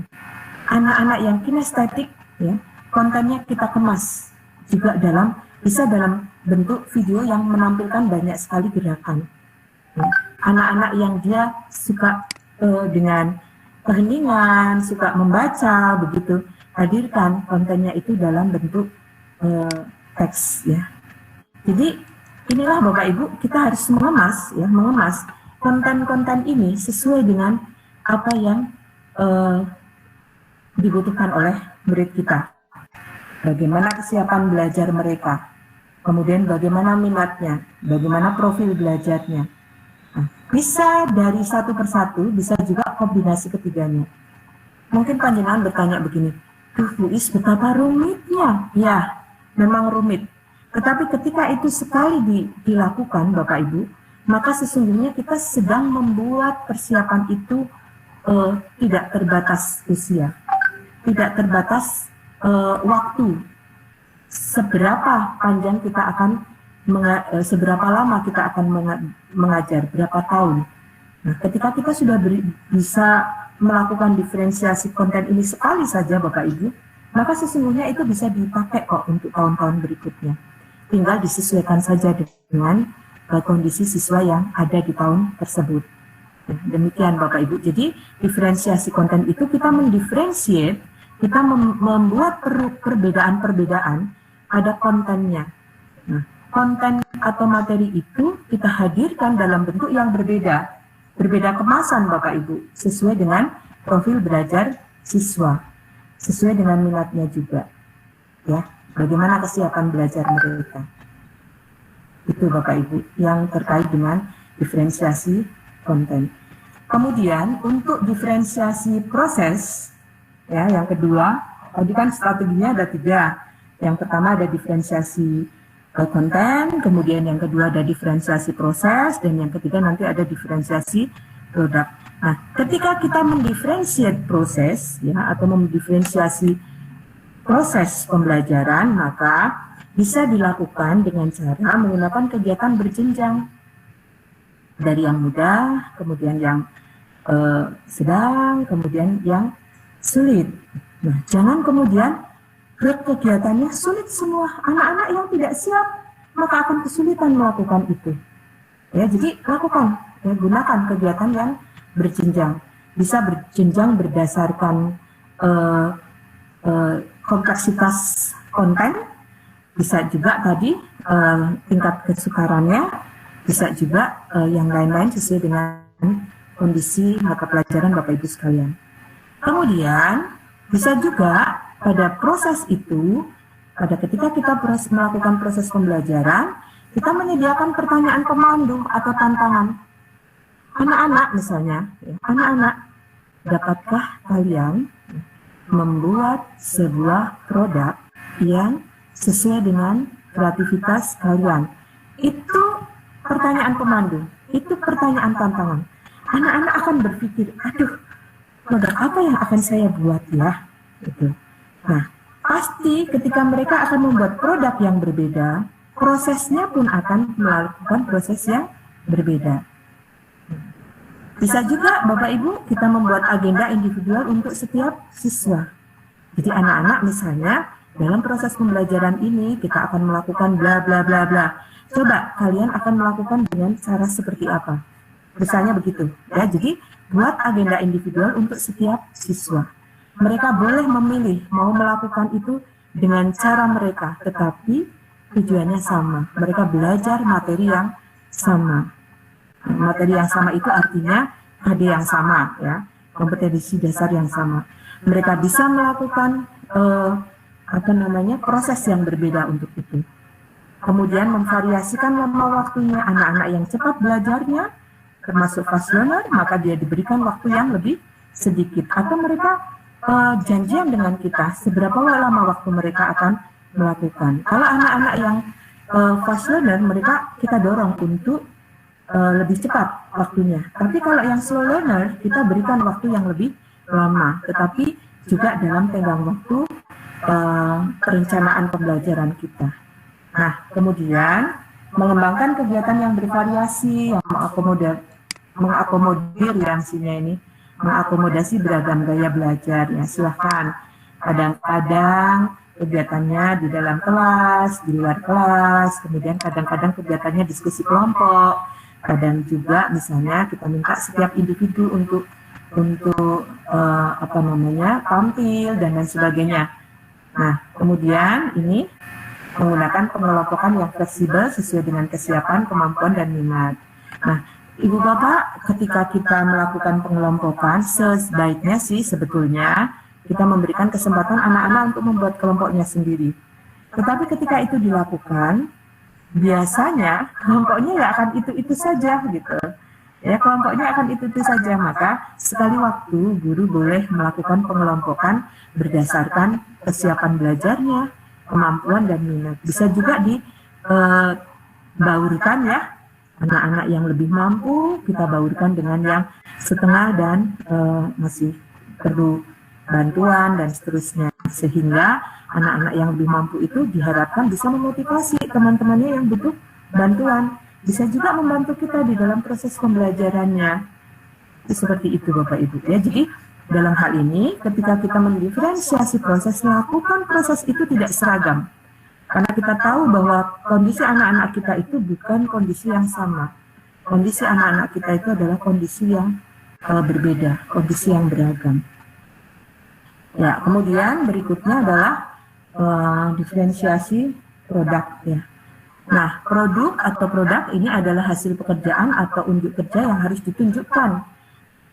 S1: Anak-anak yang kinestetik, ya, kontennya kita kemas juga bisa dalam bentuk video yang menampilkan banyak sekali gerakan. Ya. Anak-anak yang dia suka dengan keheningan, suka membaca, begitu, hadirkan kontennya itu dalam bentuk teks, ya. Jadi inilah Bapak Ibu, kita harus mengemas konten-konten ini sesuai dengan apa yang dibutuhkan oleh murid kita. Bagaimana kesiapan belajar mereka, kemudian bagaimana minatnya, bagaimana profil belajarnya. Nah, bisa dari satu persatu, bisa juga kombinasi ketiganya. Mungkin panjenengan bertanya begini, Bu Is, betapa rumitnya. Ya, memang rumit. Tetapi ketika itu sekali dilakukan Bapak Ibu, maka sesungguhnya kita sedang membuat persiapan itu tidak terbatas usia, tidak terbatas waktu. Seberapa panjang kita akan seberapa lama kita akan mengajar, berapa tahun. Nah, ketika kita sudah bisa melakukan diferensiasi konten ini sekali saja Bapak Ibu, maka sesungguhnya itu bisa dipakai kok untuk tahun-tahun berikutnya. Tinggal disesuaikan saja dengan kondisi siswa yang ada di tahun tersebut. Demikian Bapak Ibu. Jadi diferensiasi konten itu kita mendiferensiate, kita membuat perbedaan-perbedaan, ada kontennya. Nah, konten atau materi itu kita hadirkan dalam bentuk yang berbeda kemasan Bapak Ibu, sesuai dengan profil belajar siswa, sesuai dengan minatnya juga, ya. Bagaimana kesiapan belajar mereka? Itu Bapak Ibu yang terkait dengan diferensiasi konten. Kemudian untuk diferensiasi proses, ya, yang kedua, tadi kan strateginya ada 3. Yang pertama ada diferensiasi konten, kemudian yang kedua ada diferensiasi proses, dan yang ketiga nanti ada diferensiasi produk. Nah, ketika kita mendiferensiate proses, ya, atau mendiferensiasi proses pembelajaran, maka bisa dilakukan dengan cara menggunakan kegiatan berjenjang, dari yang mudah, kemudian yang sedang, kemudian yang sulit. Nah, jangan kemudian kegiatannya sulit semua. Anak-anak yang tidak siap maka akan kesulitan melakukan itu. Ya, jadi lakukan, ya, gunakan kegiatan yang berjenjang. Bisa berjenjang berdasarkan kompleksitas konten, bisa juga tadi tingkat kesukarannya, bisa juga yang lain-lain sesuai dengan kondisi mata pelajaran Bapak Ibu sekalian. Kemudian bisa juga pada proses itu, pada ketika kita melakukan proses pembelajaran, kita menyediakan pertanyaan pemandu atau tantangan. Anak-anak misalnya, ya, anak-anak, dapatkah kalian membuat sebuah produk yang sesuai dengan kreativitas kalian? Itu pertanyaan pemandu, itu pertanyaan tantangan. Anak-anak akan berpikir, aduh, produk apa yang akan saya buat ya? Gitu. Nah, pasti ketika mereka akan membuat produk yang berbeda, prosesnya pun akan melakukan proses yang berbeda. Bisa juga Bapak Ibu kita membuat agenda individual untuk setiap siswa. Jadi anak-anak misalnya dalam proses pembelajaran ini kita akan melakukan bla bla bla bla. Coba kalian akan melakukan dengan cara seperti apa? Misalnya begitu. Ya, jadi buat agenda individual untuk setiap siswa. Mereka boleh memilih mau melakukan itu dengan cara mereka, tetapi tujuannya sama. Mereka belajar materi yang sama. Materi yang sama itu artinya KD yang sama, ya, kompetensi dasar yang sama. Mereka bisa melakukan proses yang berbeda untuk itu. Kemudian memvariasikan lama waktunya. Anak-anak yang cepat belajarnya, termasuk fast learner, maka dia diberikan waktu yang lebih sedikit. Atau mereka janjian dengan kita seberapa lama waktu mereka akan melakukan. Kalau anak-anak yang fast learner, mereka kita dorong untuk lebih cepat waktunya. Tapi kalau yang slow learner, kita berikan waktu yang lebih lama, tetapi juga dalam tenggang waktu perencanaan pembelajaran kita. Nah, kemudian mengembangkan kegiatan yang bervariasi, yang mengakomodir yang sini ini, mengakomodasi beragam gaya belajar. Ya, silahkan. Kadang-kadang kegiatannya di dalam kelas, di luar kelas, kemudian kadang-kadang kegiatannya diskusi kelompok, kadang juga misalnya kita minta setiap individu untuk tampil dan lain sebagainya. Nah, kemudian ini menggunakan pengelompokan yang fleksibel sesuai dengan kesiapan, kemampuan, dan minat. Nah, Ibu Bapak, ketika kita melakukan pengelompokan, sebaiknya sih sebetulnya kita memberikan kesempatan anak-anak untuk membuat kelompoknya sendiri. Tetapi ketika itu dilakukan, biasanya kelompoknya ya akan itu-itu saja gitu. Ya, kelompoknya akan itu-itu saja. Maka sekali waktu guru boleh melakukan pengelompokan berdasarkan kesiapan belajarnya, kemampuan dan minat. Bisa juga dibaurkan ya, anak-anak yang lebih mampu kita baurkan dengan yang setengah dan masih perlu bantuan dan seterusnya, sehingga anak-anak yang lebih mampu itu diharapkan bisa memotivasi teman-temannya yang butuh bantuan, bisa juga membantu kita di dalam proses pembelajarannya. Seperti itu Bapak Ibu ya. Jadi dalam hal ini ketika kita mendiferensiasi proses, lakukan proses itu tidak seragam. Karena kita tahu bahwa kondisi anak-anak kita itu bukan kondisi yang sama. Kondisi anak-anak kita itu adalah kondisi yang berbeda, kondisi yang beragam. Ya, kemudian berikutnya adalah diferensiasi produk ya. Nah, produk atau produk ini adalah hasil pekerjaan atau unjuk kerja yang harus ditunjukkan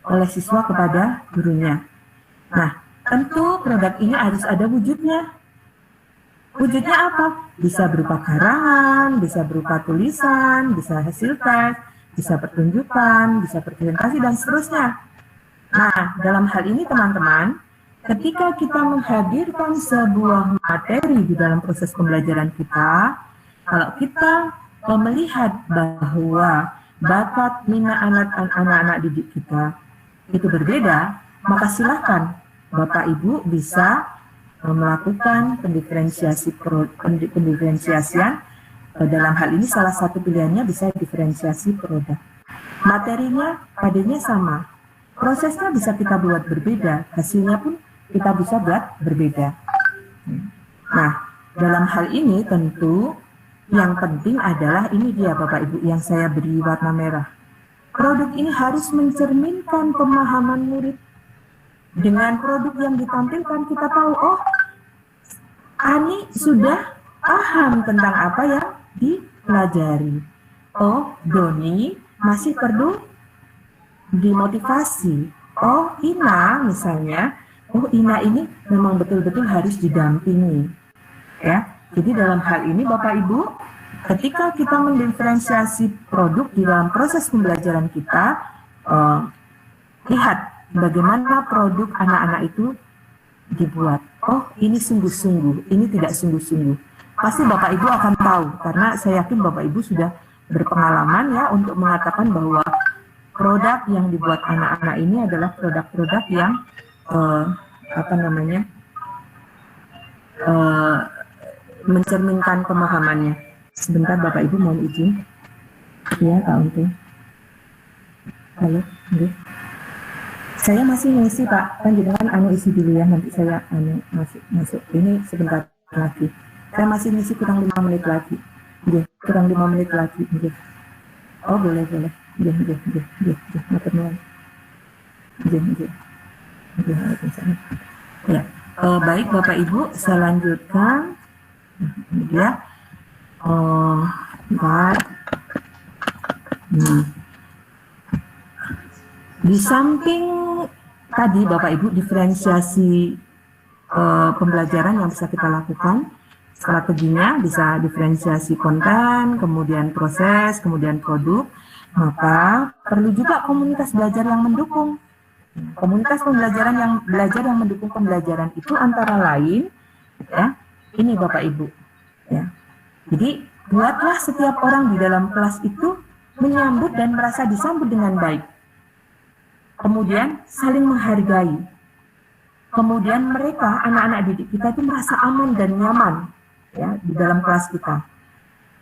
S1: oleh siswa kepada gurunya. Nah, tentu produk ini harus ada wujudnya. Wujudnya apa? Bisa berupa karangan, bisa berupa tulisan, bisa hasil tes, bisa pertunjukan, bisa presentasi, dan seterusnya. Nah, dalam hal ini teman-teman, ketika kita menghadirkan sebuah materi di dalam proses pembelajaran kita, kalau kita melihat bahwa bakat minat anak-anak didik kita itu berbeda, maka silakan Bapak Ibu bisa melakukan pendiferensiasian. Dalam hal ini salah satu pilihannya bisa diferensiasi produk. Materinya padanya sama, prosesnya bisa kita buat berbeda, hasilnya pun kita bisa buat berbeda. Nah, dalam hal ini tentu yang penting adalah ini dia Bapak Ibu yang saya beri warna merah. Produk ini harus mencerminkan pemahaman murid. Dengan produk yang ditampilkan kita tahu, oh Ani sudah paham tentang apa yang dipelajari. Oh Doni masih perlu dimotivasi. Oh Ina misalnya, oh Ina ini memang betul-betul harus didampingi. Ya, jadi dalam hal ini Bapak Ibu, ketika kita mendiferensiasi produk di dalam proses pembelajaran kita, lihat bagaimana produk anak-anak itu dibuat. Oh, ini sungguh-sungguh, ini tidak sungguh-sungguh. Pasti Bapak Ibu akan tahu, karena saya yakin Bapak Ibu sudah berpengalaman ya untuk mengatakan bahwa produk yang dibuat anak-anak ini adalah produk-produk yang mencerminkan pemahamannya. Sebentar Bapak Ibu mohon izin. Ya, Kak Untung. Halo, oke. Saya masih ngisi Pak, kan jangan isi dulu ya, nanti saya masuk ini sebentar lagi. Saya masih ngisi kurang 5 menit lagi. Kurang 5 menit lagi. Oh boleh. Ya, baik Bapak Ibu, saya lanjutkan. Ya, di samping tadi Bapak Ibu diferensiasi pembelajaran yang bisa kita lakukan, strateginya bisa diferensiasi konten, kemudian proses, kemudian produk, maka perlu juga komunitas belajar yang mendukung. Komunitas pembelajaran yang belajar yang mendukung pembelajaran itu antara lain, ya, ini Bapak Ibu, ya. Jadi buatlah setiap orang di dalam kelas itu menyambut dan merasa disambut dengan baik. Kemudian saling menghargai. Kemudian mereka, anak-anak didik kita itu merasa aman dan nyaman ya di dalam kelas kita.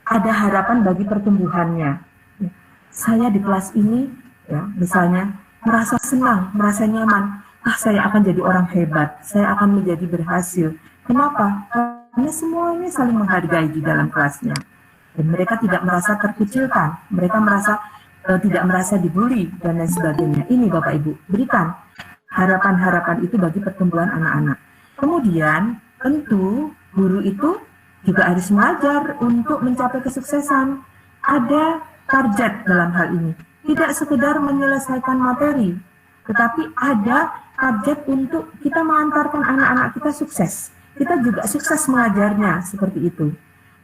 S1: Ada harapan bagi pertumbuhannya. Saya di kelas ini ya misalnya merasa senang, merasa nyaman. Saya akan jadi orang hebat, saya akan menjadi berhasil. Kenapa? Karena semuanya saling menghargai di dalam kelasnya. Dan mereka tidak merasa terkucilkan, mereka tidak merasa dibully dan lain sebagainya. Ini Bapak Ibu, berikan harapan-harapan itu bagi pertumbuhan anak-anak. Kemudian tentu guru itu juga harus mengajar untuk mencapai kesuksesan. Ada target dalam hal ini. Tidak sekedar menyelesaikan materi, tetapi ada target untuk kita mengantarkan anak-anak kita sukses. Kita juga sukses mengajarnya seperti itu.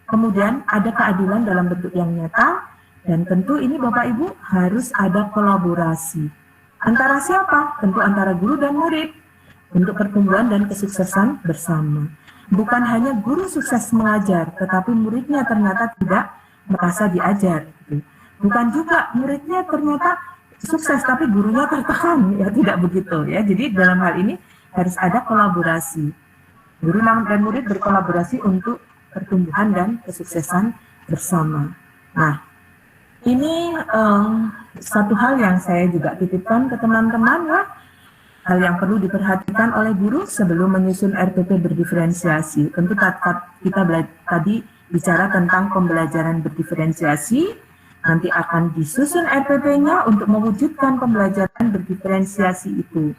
S1: Kemudian ada keadilan dalam bentuk yang nyata. Dan tentu ini Bapak Ibu harus ada kolaborasi. Antara siapa? Tentu antara guru dan murid. Untuk pertumbuhan dan kesuksesan bersama. Bukan hanya guru sukses mengajar, tetapi muridnya ternyata tidak merasa diajar. Gitu. Bukan juga muridnya ternyata sukses tapi gurunya tertekan, ya tidak begitu ya. Jadi dalam hal ini harus ada kolaborasi. Guru dan murid berkolaborasi untuk pertumbuhan dan kesuksesan bersama. Nah, ini satu hal yang saya juga titipkan ke teman-teman ya. Hal yang perlu diperhatikan oleh guru sebelum menyusun RPP berdiferensiasi. Tentu kita tadi bicara tentang pembelajaran berdiferensiasi, nanti akan disusun RPP-nya untuk mewujudkan pembelajaran berdiferensiasi itu.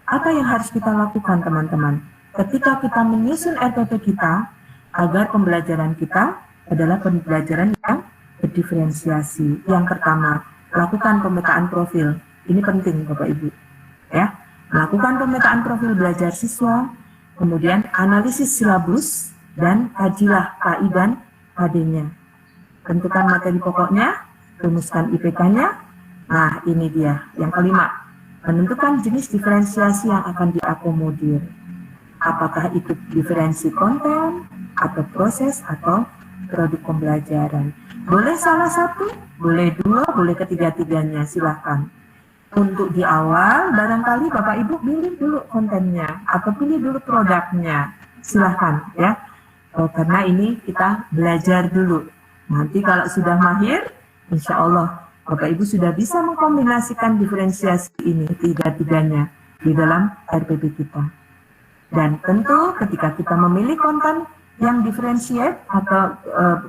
S1: Apa yang harus kita lakukan teman-teman? Ketika kita menyusun RPP kita, agar pembelajaran kita adalah pembelajaran yang berdiferensiasi. Yang pertama, lakukan pemetaan profil. Ini penting Bapak Ibu. Ya, lakukan pemetaan profil belajar siswa, kemudian analisis silabus, dan kajilah KI dan KD-nya. Tentukan materi pokoknya, rumuskan IPK-nya. Nah, ini dia. Yang kelima, menentukan jenis diferensiasi yang akan diakomodir. Apakah itu diferensi konten, atau proses, atau produk pembelajaran. Boleh salah satu, boleh dua, boleh ketiga-tiganya, silahkan. Untuk di awal, barangkali Bapak Ibu pilih dulu kontennya, atau pilih dulu produknya. Silahkan ya, karena ini kita belajar dulu. Nanti kalau sudah mahir, insya Allah Bapak Ibu sudah bisa mengkombinasikan diferensiasi ini, tiga-tiganya, di dalam RPP kita. Dan tentu ketika kita memilih konten yang diferensiate atau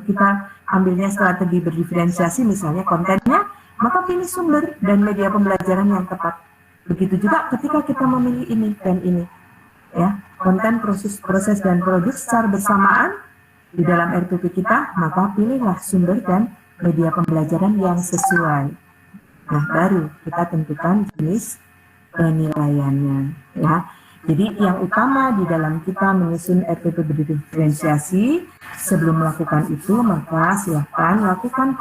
S1: kita ambilnya strategi berdiferensiasi, misalnya kontennya, maka pilih sumber dan media pembelajaran yang tepat. Begitu juga ketika kita memilih ini dan ini, ya, konten, proses dan produk secara bersamaan di dalam RPP kita, maka pilihlah sumber dan media pembelajaran yang sesuai. Nah, baru kita tentukan jenis penilaiannya, ya. Jadi yang utama di dalam kita menyusun RPP berdiferensiasi, sebelum melakukan itu maka silahkan melakukan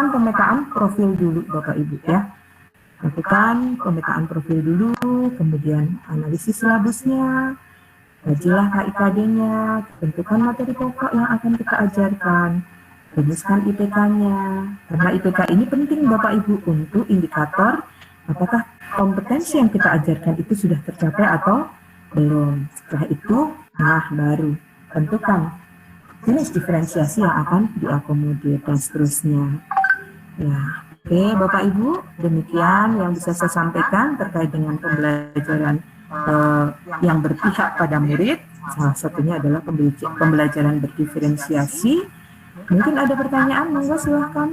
S1: pemetaan profil dulu Bapak Ibu ya. Lakukan pemetaan profil dulu, kemudian analisis silabusnya, kajilah KIKD-nya, tentukan materi pokok yang akan kita ajarkan, rumuskan IPK-nya. Karena IPK ini penting Bapak Ibu untuk indikator apakah kompetensi yang kita ajarkan itu sudah tercapai atau belum. Setelah itu, nah baru tentukan jenis diferensiasi yang akan diakomodir dan seterusnya. Ya, oke Bapak Ibu, demikian yang bisa saya sampaikan terkait dengan pembelajaran yang berpihak pada murid. Salah satunya adalah pembelajaran berdiferensiasi. Mungkin ada pertanyaan, monggo silahkan.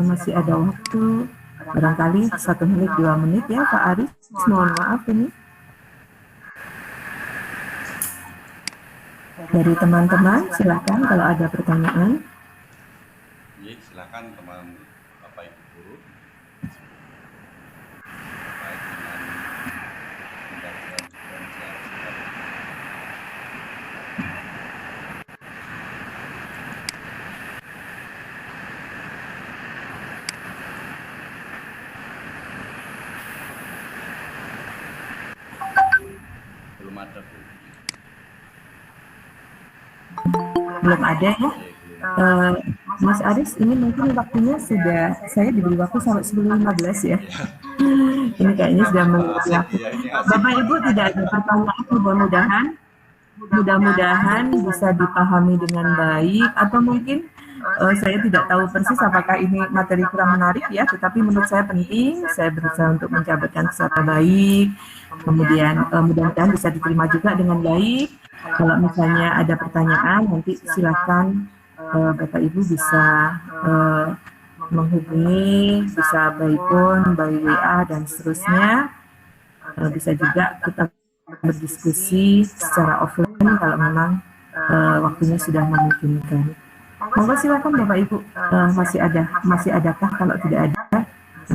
S1: Masih ada waktu. Barangkali 1 menit, 2 menit ya Pak Aris, mohon maaf ini. Dari teman-teman, silakan kalau ada pertanyaan.
S4: Ya, silakan teman Bapak Ibu guru. Terkait dengan pembelajaran belum ada Bu.
S1: Belum ada ya. Mas Aris, ini mungkin waktunya sudah, saya diberi waktu sampai 10.15 ya. Ini kayaknya sudah mengikuti waktu. Bapak Ibu tidak ada pertanyaan, mudah-mudahan bisa dipahami dengan baik, atau mungkin saya tidak tahu persis apakah ini materi kurang menarik ya, tetapi menurut saya penting. Saya berusaha untuk menjabarkan secara baik, kemudian mudah-mudahan bisa diterima juga dengan baik. Kalau misalnya ada pertanyaan, nanti silakan Bapak Ibu bisa menghubungi, bisa by phone, by WA dan seterusnya. Bisa juga kita berdiskusi secara offline kalau memang waktunya sudah memungkinkan. Monggo silakan Bapak Ibu, masih adakah? Kalau tidak ada,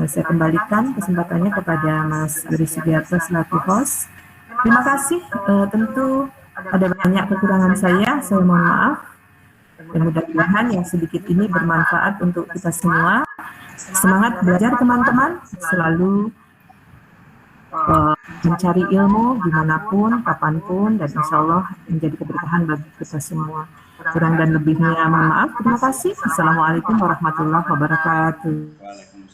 S1: saya kembalikan kesempatannya kepada Mas Aris Sugiarto selaku host. Terima kasih. Tentu ada banyak kekurangan saya mohon maaf. Dan mudah-mudahan yang sedikit ini bermanfaat untuk kita semua. Semangat belajar teman-teman, selalu mencari ilmu dimanapun, kapanpun, dan insya Allah menjadi keberkahan bagi kita semua. Kurang dan lebihnya mohon maaf. Terima kasih. Assalamualaikum warahmatullahi wabarakatuh.
S4: Waalaikumsalam.